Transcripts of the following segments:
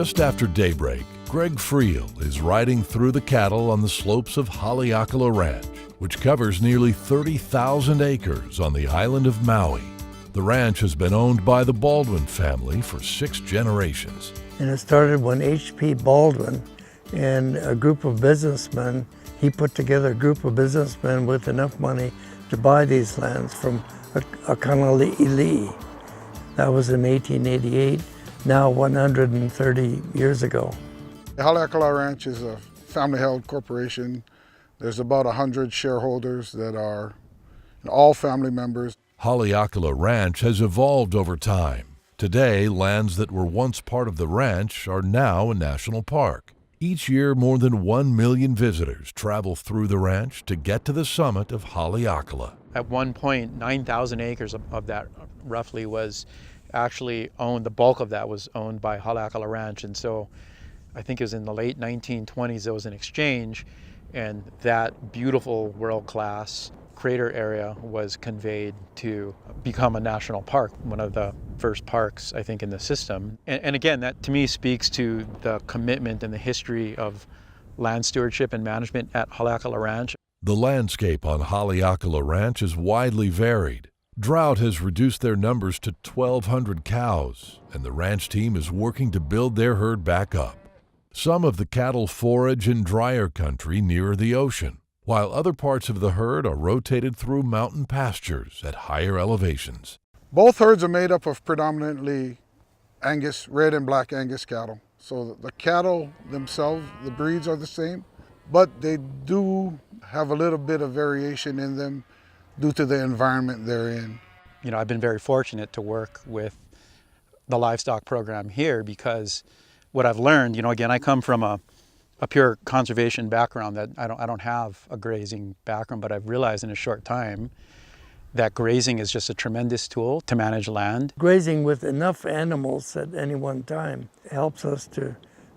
Just after daybreak, Greg Friel is riding through the cattle on the slopes of Haleakala Ranch, which covers nearly 30,000 acres on the island of Maui. The ranch has been owned by the Baldwin family for 6 generations. And it started when H.P. Baldwin and a group of businessmen, he put together a group of businessmen with enough money to buy these lands from Akanali'ili. That was in 1888, now 130 years ago. The Haleakala Ranch is a family-held corporation. There's about 100 shareholders that are all family members. Haleakala Ranch has evolved over time. Today, lands that were once part of the ranch are now a national park. Each year, more than 1 million visitors travel through the ranch to get to the summit of Haleakala. At one point, 9,000 acres of that roughly was actually owned. The bulk of that was owned by Haleakala Ranch. And so I think it was in the late 1920s, there was an exchange, and that beautiful world-class crater area was conveyed to become a national park, one of the first parks, I think, in the system. And again, that to me speaks to the commitment and the history of land stewardship and management at Haleakala Ranch. The landscape on Haleakala Ranch is widely varied. Drought has reduced their numbers to 1,200 cows, and the ranch team is working to build their herd back up. Some of the cattle forage in drier country near the ocean, while other parts of the herd are rotated through mountain pastures at higher elevations. Both herds are made up of predominantly Angus, red and black Angus cattle. So the cattle themselves, the breeds are the same, but they do have a little bit of variation in them due to the environment they're in. You know, I've been very fortunate to work with the livestock program here because what I've learned, you know, again, I come from a pure conservation background, that I don't have a grazing background, but I've realized in a short time that grazing is just a tremendous tool to manage land. Grazing with enough animals at any one time helps us to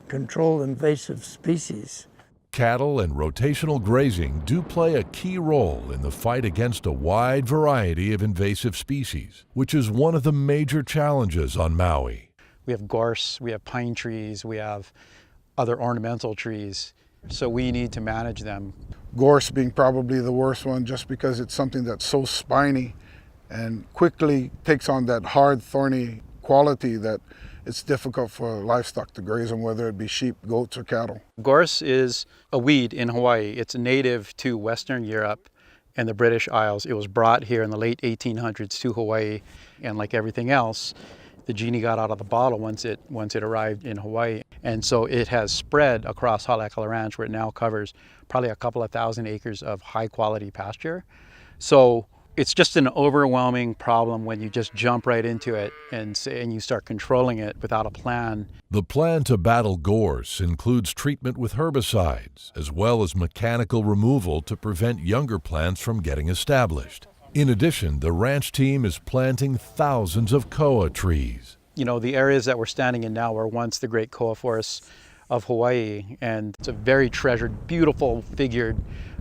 control invasive species. Cattle and rotational grazing do play a key role in the fight against a wide variety of invasive species, which is one of the major challenges on Maui. We have gorse, we have pine trees, we have other ornamental trees, so we need to manage them. Gorse being probably the worst one, just because it's something that's so spiny and quickly takes on that hard, thorny quality that it's difficult for livestock to graze on, whether it be sheep, goats, or cattle. Gorse is a weed in Hawaii. It's native to Western Europe and the British Isles. It was brought here in the late 1800s to Hawaii, and like everything else, the genie got out of the bottle once it arrived in Hawaii. And so it has spread across Haleakala Ranch, where it now covers probably a couple of thousand acres of high quality pasture. So it's just an overwhelming problem when you just jump right into it and you start controlling it without a plan. The plan to battle gorse includes treatment with herbicides, as well as mechanical removal to prevent younger plants from getting established. In addition, the ranch team is planting thousands of koa trees. You know, the areas that we're standing in now were once the great koa forests of Hawaii, and it's a very treasured, beautiful figured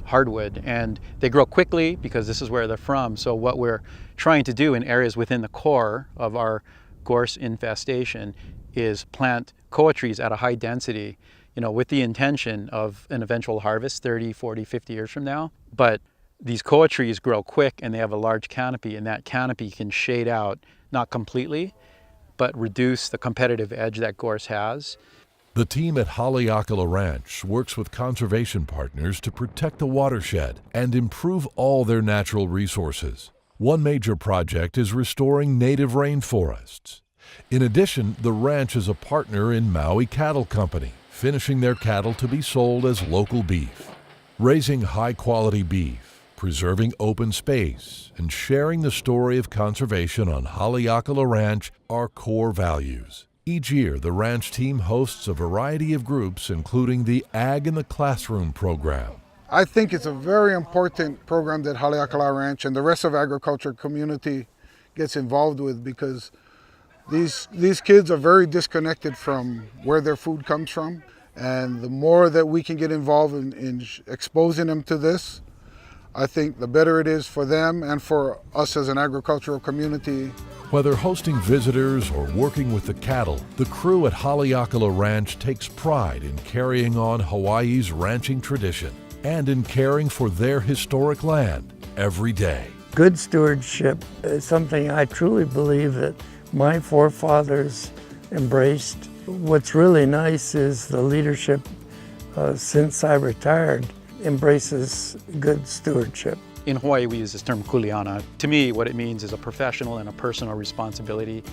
hardwood, and they grow quickly because this is where they're from. So what we're trying to do in areas within the core of our gorse infestation is plant koa trees at a high density, you know, with the intention of an eventual harvest 30, 40, 50 years from now. But these koa trees grow quick and they have a large canopy, and that canopy can shade out, not completely, but reduce the competitive edge that gorse has. The team at Haleakala Ranch works with conservation partners to protect the watershed and improve all their natural resources. One major project is restoring native rainforests. In addition, the ranch is a partner in Maui Cattle Company, finishing their cattle to be sold as local beef. Raising high-quality beef, preserving open space, and sharing the story of conservation on Haleakala Ranch are core values. Each year, the ranch team hosts a variety of groups, including the Ag in the Classroom program. I think it's a very important program that Haleakala Ranch and the rest of agriculture community gets involved with, because these kids are very disconnected from where their food comes from. And the more that we can get involved in exposing them to this, I think the better it is for them and for us as an agricultural community Whether hosting visitors or working with the cattle, the crew at Haleakala Ranch takes pride in carrying on Hawaii's ranching tradition and in caring for their historic land every day. Good stewardship is something I truly believe that my forefathers embraced. What's really nice is the leadership since I retired embraces good stewardship. In Hawaii, we use this term kuleana. To me, what it means is a professional and a personal responsibility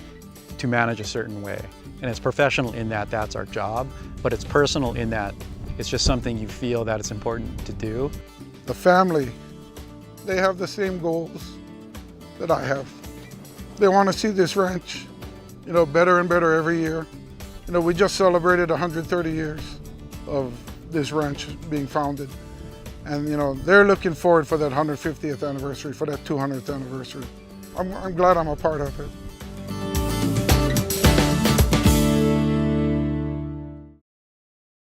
to manage a certain way. And it's professional in that that's our job, but it's personal in that it's just something you feel that it's important to do. The family, they have the same goals that I have. They want to see this ranch, better and better every year. We just celebrated 130 years of this ranch being founded. And they're looking forward for that 150th anniversary, for that 200th anniversary. I'm glad I'm a part of it.